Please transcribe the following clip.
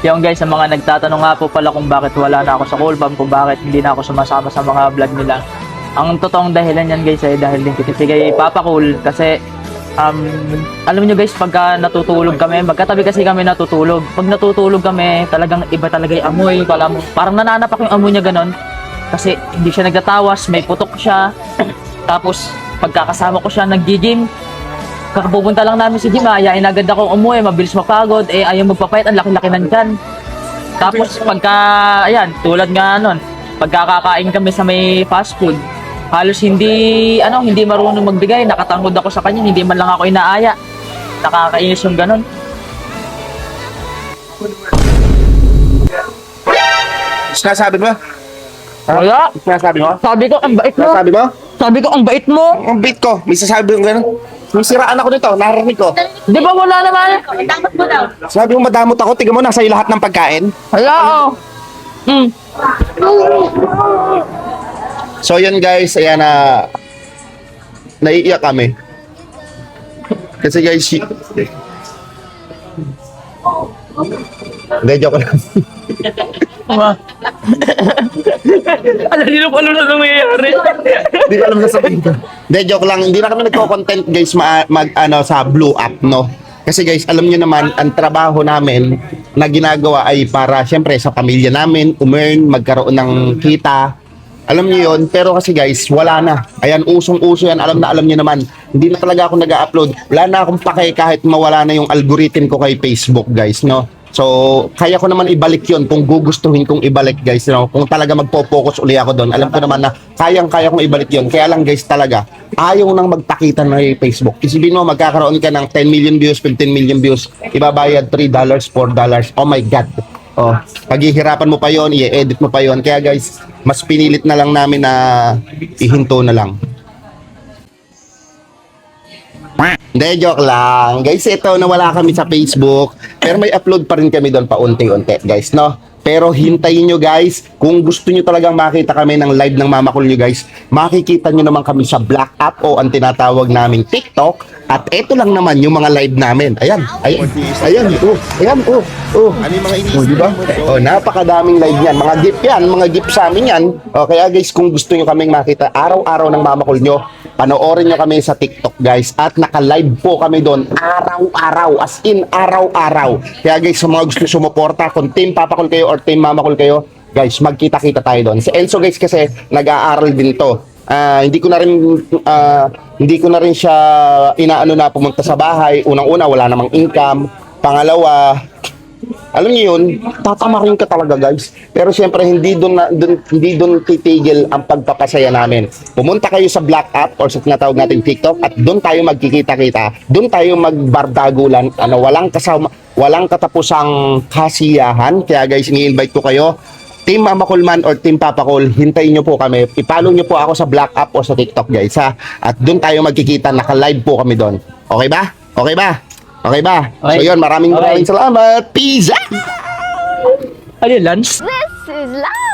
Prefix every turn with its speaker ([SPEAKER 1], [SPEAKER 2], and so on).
[SPEAKER 1] Yung guys, sa mga nagtatanong nga po pala kung bakit wala na ako sa Cool Fam, kung bakit hindi na ako sumasama sa mga vlog nila. Ang totoong dahilan yan guys ay dahil din kasi kay Papa Cool kasi alam niyo guys, pagka natutulog kami, magkatabi kasi kami natutulog. Pag natutulog kami, talagang iba talaga yung amoy. Parang nananapak yung amoy niya ganon. Kasi hindi siya nagtatawas, may putok siya. Tapos pagkakasama ko siya nag-gym, kakapupunta lang namin sa gym, ayain agad akong umuwi, mabilis mapagod, ayaw magpapayat, ang laki-laki ng tiyan. Tapos pagka, ayan, tulad nga nun, pagkakakain kami sa may fast food, halos hindi marunong magbigay, nakatangod ako sa kanya, hindi man lang ako inaaya. Nakakainis yung ganun.
[SPEAKER 2] Sinasabi mo?
[SPEAKER 1] Wala.
[SPEAKER 2] Sinasabi mo?
[SPEAKER 1] Sabi ko, ang bait mo.
[SPEAKER 2] Sinasabi mo?
[SPEAKER 1] Sabi ko, ang bait mo.
[SPEAKER 2] Ang bait ko. May sasabi yung gano'n. May siraan ako dito. Narinig ko.
[SPEAKER 1] Di ba wala naman?
[SPEAKER 2] Sabi mo madamot ako. Tignan mo, nasa iyo lahat ng pagkain.
[SPEAKER 1] Wala, oh.
[SPEAKER 2] So yun guys, ayan na naiiyak kami. Kasi guys, hindi, joke lang.
[SPEAKER 1] Alam niyo kung ano na nangyayari.
[SPEAKER 2] Hindi ko alam na sabihin ko. Hindi, joke lang. Hindi na kami nagko-content guys sa Blue App, no? Kasi guys, alam niyo naman, ang trabaho namin na ginagawa ay para syempre sa pamilya namin, magkaroon ng kita. Alam niyo yun, pero kasi guys, wala na. Ayan, usong-uso yan. Alam niyo naman. Hindi na talaga ako nag-upload. Wala na akong pake kahit mawala na yung algorithm ko kay Facebook, guys, no? So, kaya ko naman ibalik yon kung gugustuhin kong ibalik, guys, no? Kung talaga magpo-focus uli ako doon. Alam ko naman na kayang-kaya kong ibalik yon. Kaya lang, guys, talaga, ayaw nang magpakita na kay Facebook. Isipin mo, magkakaroon ka ng 10 million views, 15 million views, ibabayad $3, $4. Oh my God. Oh, paghihirapan mo pa yon, i-edit mo pa yon. Kaya guys, mas pinilit na lang namin na ihinto na lang. Hindi, joke lang. Guys, ito, nawala kami sa Facebook. Pero may upload pa rin kami doon paunti-unti, guys, no? Pero hintayin nyo, guys. Kung gusto nyo talagang makita kami ng live ng Mama Cool nyo, guys, makikita nyo naman kami sa Black App o ang tinatawag naming TikTok. At ito lang naman yung mga live namin. Ayan. Ayan. Ano yung mga inisip? Diba? Napakadaming live yan. Mga gift yan. Mga gift sa amin yan. Kaya guys, kung gusto nyo kaming makita araw-araw ng Mama Cool nyo, panoorin nyo kami sa TikTok, guys. At naka-live po kami doon araw-araw. As in, araw-araw. Kaya guys, sa mga gusto sumuporta, kung Team Papa Cool kayo or Team Mama Cool kayo, guys, magkita-kita tayo doon. Si Enzo, guys, kasi nag-aaral din to. Hindi ko na rin siya inaano na pumunta sa bahay. Unang-una, wala namang income. Pangalawa, alam niyo yun, tatamarin ka talaga, guys. Pero siyempre, hindi doon titigil ang pagpapasaya namin. Pumunta kayo sa Black App or sa tinatawag natin TikTok at doon tayo magkikita-kita. Doon tayo magbardagulan. Walang katapusang kasiyahan. Kaya guys, ini-invite ko kayo. Team Mama Cool man or Team Papa Cool, hintayin nyo po kami. I-follow nyo po ako sa Black App o sa TikTok, guys, ha? At doon tayo magkikita. Naka-live po kami doon. Okay ba? Okay ba? Okay ba?
[SPEAKER 1] Okay.
[SPEAKER 2] So yun, maraming salamat. Peace out!
[SPEAKER 1] Ano yun, lunch?
[SPEAKER 3] This is life.